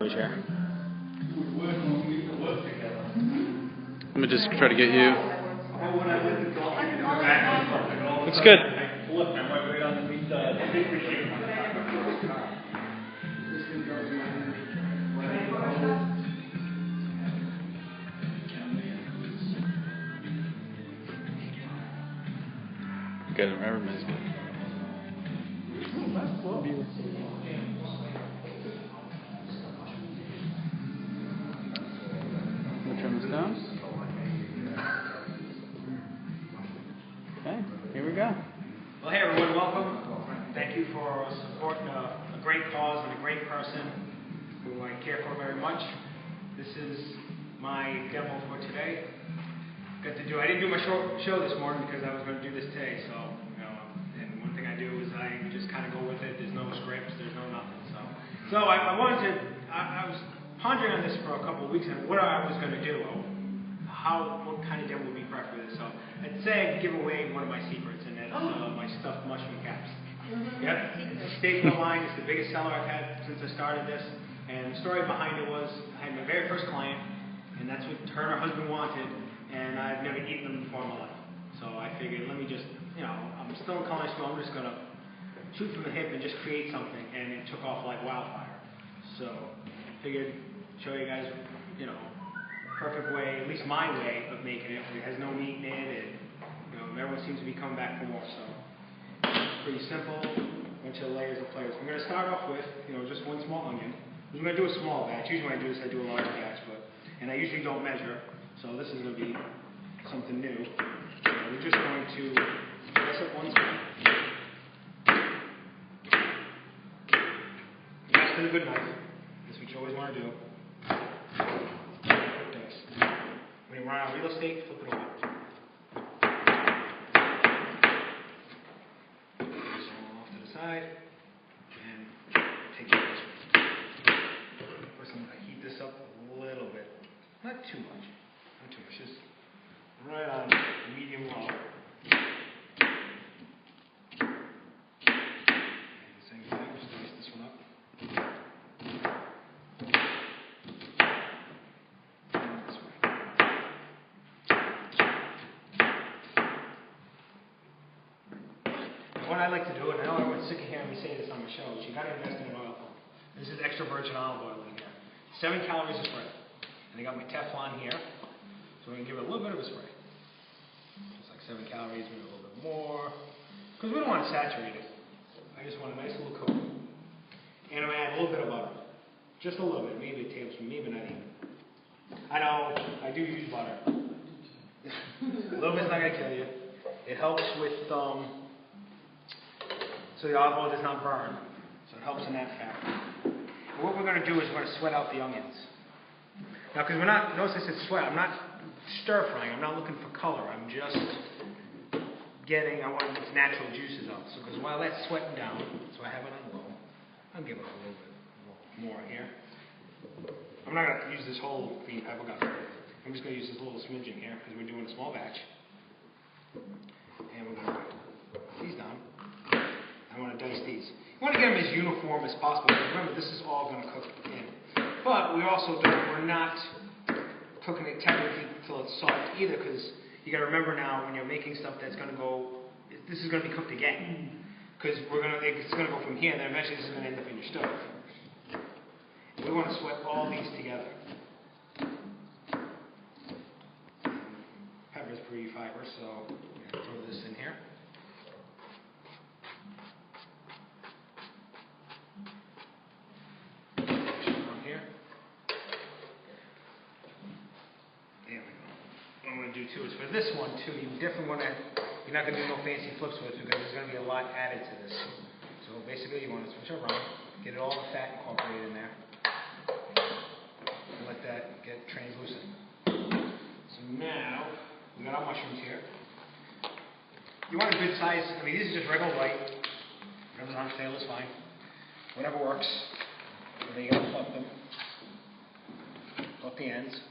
Chair. Let me just try to get you. Looks good. Good. Everybody's good. Turn this down. Okay, here we go. Well, hey everyone, welcome. Thank you for supporting a great cause and a great person who I care for very much. This is my demo for today. I didn't do my show this morning because I was going to do this today. So, and one thing I do is I just kind of go with it. There's no scripts, there's no nothing. So I was pondering on this for a couple of weeks and what I was going to do, what kind of demo would be correct for this. So I'd say I'd give away one of my secrets, and that's my stuffed mushroom caps. Yep, it's a staple of mine. It's the biggest seller I've had since I started this. And the story behind it was I had my very first client, and that's what her and her husband wanted, and I've never eaten them before in my life. So I figured, let me just, I'm still in culinary school. I'm just going to shoot from the hip and just create something, and it took off like wildfire. So I figured show you guys, perfect way, at least my way of making it. It has no meat in it, and everyone seems to be coming back for more. So pretty simple, bunch of layers of flavors. I'm going to start off with, just one small onion. I'm going to do a small batch. Usually when I do this, I do a large batch, and I usually don't measure. So this is going to be something new. We're just going to press up one spot. That's with a good knife. That's what you always want to do. When you run out of real estate, flip it over. This one off to the side, and take it this way. First, I'm going to heat this up a little bit. Not too much. Not too much. Just right on medium low. And same thing. Just twist this one up. What I like to do, and I know everyone's sick of hearing me say this on my show, is you got to invest in an oil pump. This is extra virgin olive oil in here. 7 calories a spray. And I got my Teflon here, so we're going to give it a little bit of a spray. Just like 7 calories, maybe a little bit more. Because we don't want to saturate it. I just want a nice little coat. And I'm going to add a little bit of butter. Just a little bit, maybe a tablespoon, maybe not even. I know, I do use butter. A little bit's not going to kill you. It helps with, so the olive oil does not burn. So it helps in that factor. And what we're going to do is we're going to sweat out the onions. Now, because notice I said sweat, I'm not stir frying, I'm not looking for color, I'm just I want its natural juices out. So, because while that's sweating down, so I have it on low, I'll give it a little bit more here. I'm not going to use this whole green pepper gun. I'm just going to use this little smidgen here, because we're doing a small batch. And we're going to put these down. I want to dice these. You want to get them as uniform as possible, because remember, this is all going to cook in. But we're not cooking it technically until it's soft either, because you got to remember now when you're making stuff that's going to go, this is going to be cooked again, because it's going to go from here, and then eventually this is going to end up in your stove. And we want to sweat all these together. Pepper's pretty fiber, so I'm going to throw this in here. Do too is for this one too, you're not going to do no fancy flips with it because there's going to be a lot added to this. So basically you want to switch it around, get all the fat incorporated in there, and let that get translucent. So now, we got our mushrooms here. You want a good size, these are just regular white, whatever's on sale is fine, whatever works. And then you got to pluck them, pluck the ends.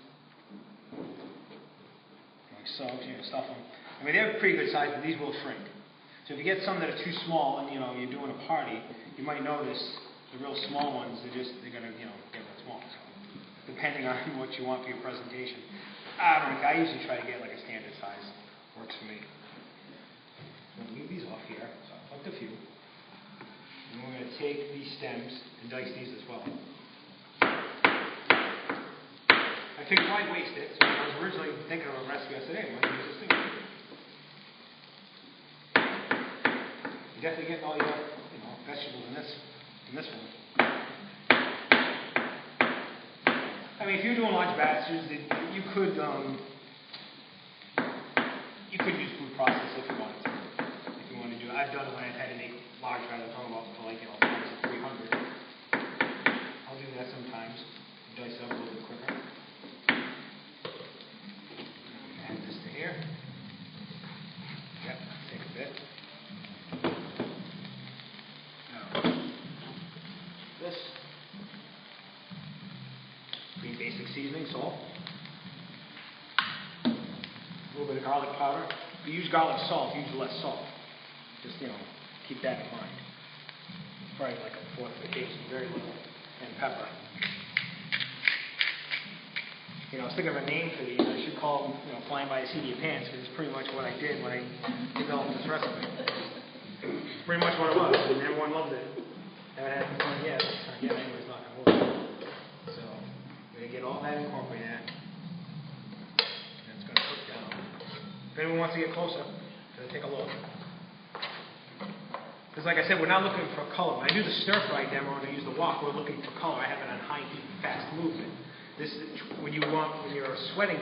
So, stuff them. They're pretty good size, but these will shrink. So if you get some that are too small and, you're doing a party, you might notice the real small ones, they're gonna, get that small. depending on what you want for your presentation. I don't know, I usually try to get like a standard size. Works for me. So I'll leave these off here. So I've plucked a few. And we're going to take these stems and dice these as well. I figured why waste it? So I was originally thinking of a recipe. I said, hey, why don't you use this thing? You definitely get all your vegetables in this one. I mean, if you're doing large batches, you could use food process if you wanted to. If you want to do it, I've done it when I've had to make large batches. I'm talking about for like 300. I'll do that sometimes. Dice it up a little bit quicker. Add this to here. Yep, take a bit. This. Pretty basic seasoning, salt. A little bit of garlic powder. If you use garlic salt, use less salt. Just, keep that in mind. Probably like a fourth of a teaspoon, very little. And pepper. I was thinking of a name for these. I should call them, flying by the seat of your pants, because it's pretty much what I did when I developed this recipe. Pretty much what it was, and everyone loved it. Haven't had some fun yet. Again, anyways, not going to hold it. So, we're going to get all that incorporated in. And it's going to cook down. If anyone wants to get closer, take a look. Because like I said, we're not looking for color. When I do the stir-fry demo and I use the wok, we're looking for color. I have it on high heat, fast movement. This is when you're sweating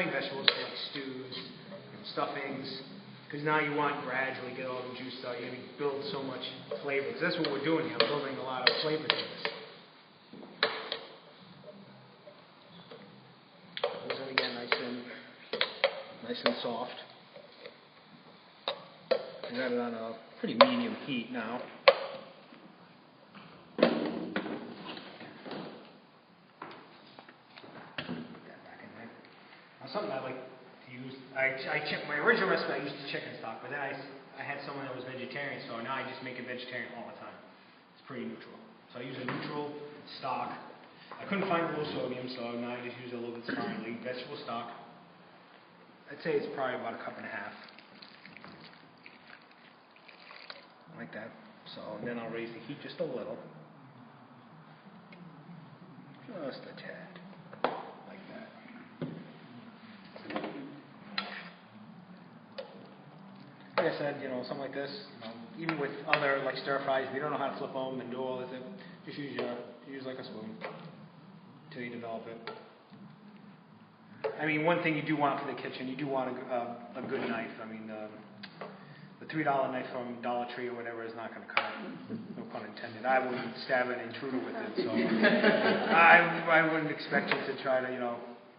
vegetables like stews, stuffings, because now you want gradually get all the juice out. You're going to build so much flavor. Because that's what we're doing here. I'm building a lot of flavor to this. This is again nice and soft. I got it on a pretty medium heat now. Something I like to use, my original recipe I used chicken stock, but then I had someone that was vegetarian, so now I just make it vegetarian all the time. It's pretty neutral. So I use a neutral stock. I couldn't find low sodium, so now I just use it a little bit sparingly. Vegetable stock. I'd say it's probably about a cup and a half. Like that. So then I'll raise the heat just a little. Just a tad. Like that. Like I said, something like this, even with other like stir fries, if you don't know how to flip them and do all this, just use like a spoon until you develop it. I mean, one thing you do want for the kitchen, you do want a good knife. I mean, the $3 knife from Dollar Tree or whatever is not going to cut it. No pun intended. I wouldn't stab an intruder with it, so I wouldn't expect you to try to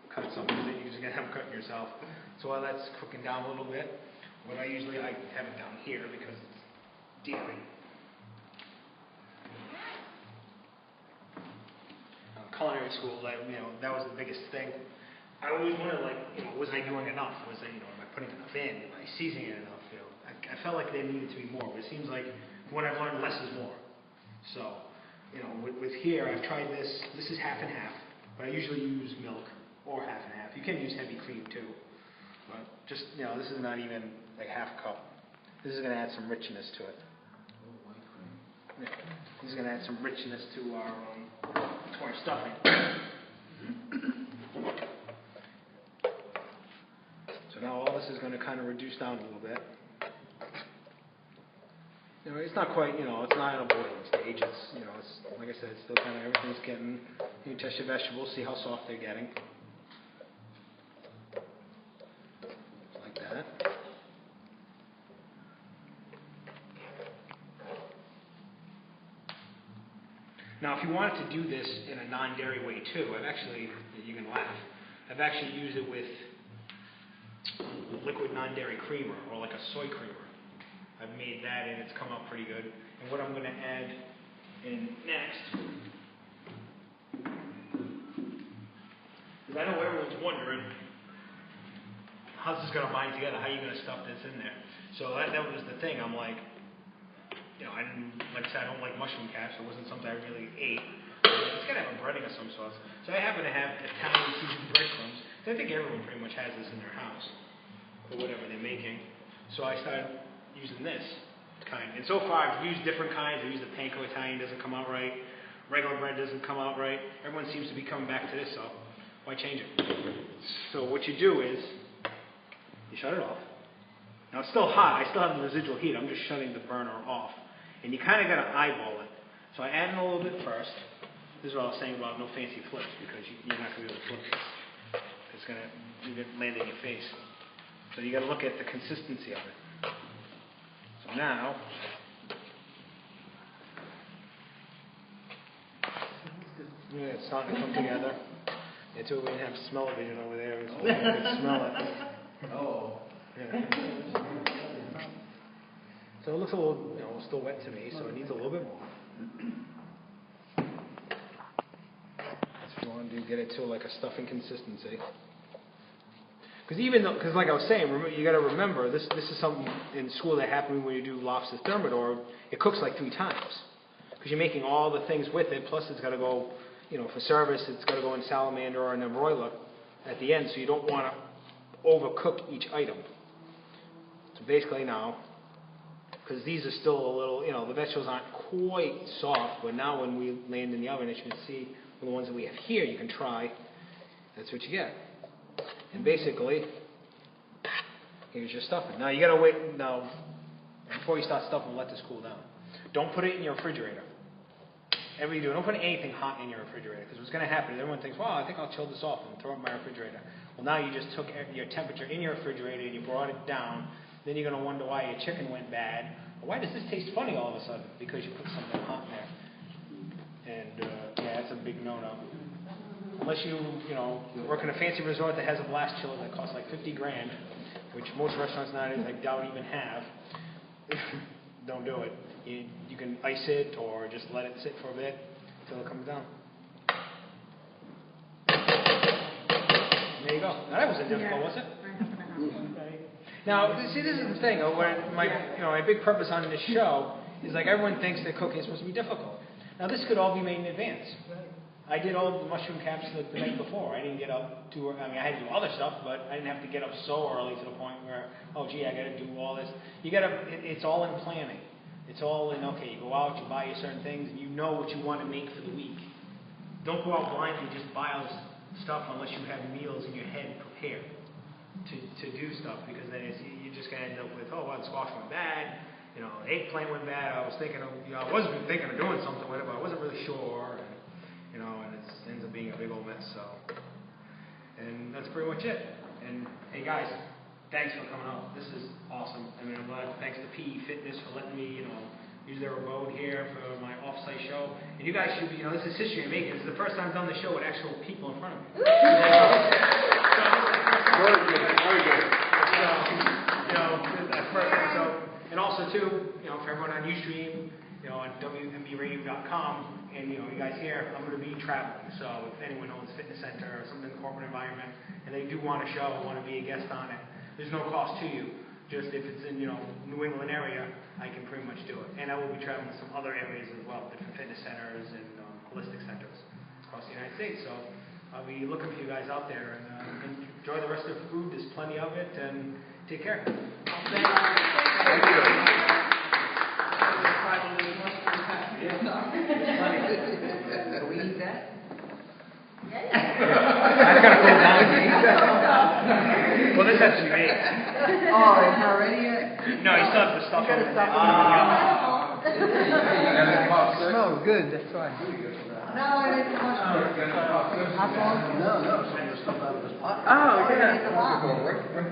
cut something that you're just going to have cutting yourself. So while that's cooking down a little bit, what I have it down here because it's deeply. Culinary school, that was the biggest thing. I always wondered, was I doing enough? Was I, am I putting enough in? Am I seasoning it enough? I felt like there needed to be more, but it seems like from what I've learned, less is more. So, with here, I've tried this. This is half and half, but I usually use milk or half and half. You can use heavy cream too, but just this is not even like half a cup. This is going to add some richness to it. Yeah. This is going to add some richness to our stuffing. So now all this is going to kind of reduce down a little bit. It's not quite, it's not in a boiling stage. It's, it's like I said, it's still kind of everything's getting. You can test your vegetables, see how soft they're getting. Like that. Now, if you wanted to do this in a non-dairy way too, you can laugh. I've actually used it with liquid non-dairy creamer or like a soy creamer. I've made that and it's come out pretty good. And what I'm going to add in next, because I know everyone's wondering, how's this going to bind together? How are you going to stuff this in there? So that was the thing. I'm like, I didn't, like I said, I don't like mushroom caps. It wasn't something I really ate. it's got to have a breading of some sort. So I happen to have Italian seasoned breadcrumbs. So I think everyone pretty much has this in their house, or whatever they're making. So I started using this kind. And so far I've used different kinds. I've used the panko Italian, doesn't come out right. Regular bread doesn't come out right. Everyone seems to be coming back to this, so why change it? So what you do is, you shut it off. Now it's still hot. I still have the residual heat. I'm just shutting the burner off. And you kind of got to eyeball it. So I add in a little bit first. This is what I was saying about no fancy flips, because you're not going to be able to flip this. It's going to land in your face. So you got to look at the consistency of it. So now, yeah, it's starting to come together. Yeah, too, we didn't have smell-o-vision over there, so we could smell it. Oh. Yeah. So it looks a little, still wet to me, so it needs a little bit more. If you want to get it to like a stuffing consistency. Because like I was saying, you got to remember, this is something in school that happened when you do lobster thermidor. It cooks like 3 times. Because you're making all the things with it, plus it's got to go, for service, it's got to go in salamander or in a broiler at the end, so you don't want to overcook each item. So basically now, because these are still a little, the vegetables aren't quite soft, but now when we land in the oven, as you can see, the ones that we have here, you can try. That's what you get. And basically, here's your stuffing. Now you got to wait. Now, before you start stuffing, let this cool down. Don't put it in your refrigerator. Whatever you do, don't put anything hot in your refrigerator, because what's going to happen is everyone thinks, well, I think I'll chill this off and throw it in my refrigerator. Well, now you just took your temperature in your refrigerator and you brought it down. Then you're going to wonder why your chicken went bad. Why does this taste funny all of a sudden? Because you put something hot in there. And yeah, that's a big no-no. Unless you work in a fancy resort that has a blast chiller that costs like $50,000, which most restaurants nowadays I doubt even have. Don't do it. You can ice it or just let it sit for a bit until it comes down. There you go. Now that wasn't difficult, was it? Now, see, this is the thing. My big purpose on this show is like everyone thinks that cooking is supposed to be difficult. Now, this could all be made in advance. I did all the mushroom caps the night before. I didn't get up I had to do other stuff, but I didn't have to get up so early to the point where, oh, gee, I got to do all this. It's all in planning. It's all in, okay, you go out, you buy your certain things, and you know what you want to make for the week. Don't go out blindly, just buy all this stuff unless you have meals in your head prepared to do stuff, because then you're just going to end up with, oh, well, the squash went bad, the eggplant went bad, I was thinking of, I wasn't thinking of doing something with it, but I wasn't really sure, and it ends up being a big old mess, so. And that's pretty much it. And, hey, guys, thanks for coming out. This is awesome. I mean, I'm glad. Thanks to PE Fitness for letting me, use their abode here for my off-site show. And you guys should be, this is history making. This is the first time I've done the show with actual people in front of me. Very good. Very good. That's perfect. So, and also too, for everyone on Ustream, on WMBRadio.com, and you guys here, I'm going to be traveling. So if anyone owns a fitness center or something in the corporate environment, and they do want a show, want to be a guest on it, there's no cost to you. Just if it's in New England area, I can pretty much do it. And I will be traveling to some other areas as well, different fitness centers and holistic centers across the United States. So I'll be looking for you guys out there, and enjoy the rest of the food. There's plenty of it, and take care. Thank you. Can we eat that? I gotta cool down. Well, this has to be made. Oh, it's not ready yet? No, you still have to stuff it. It smells good, that's why. No, I didn't want to. Hot dog? No, some of the stuff out of this pot. Oh, yeah. What's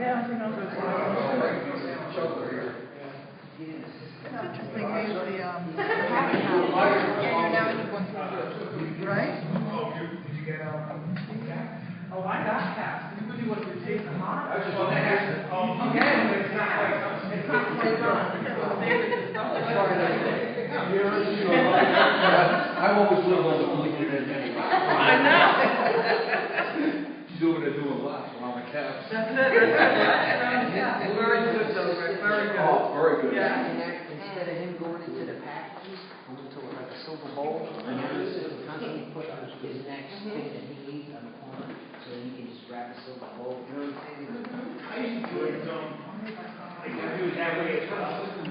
interesting is the right? Did you get Oh, I got caps. You really want to taste them hot? I just want to ask it. Oh, okay. It's not quite on. I've always lived on the liquid end anyway. I know. She's over there doing laps around the caps. That's it. Very good, though, Rick. Very good. Oh, very good. Yeah. Instead of him going into the packages, into like a silver bowl, and then constantly put his next thing that he eats on the corner, so then you can just grab the silver bowl. You know what I'm saying? I used to do it, like, I do it that way as well.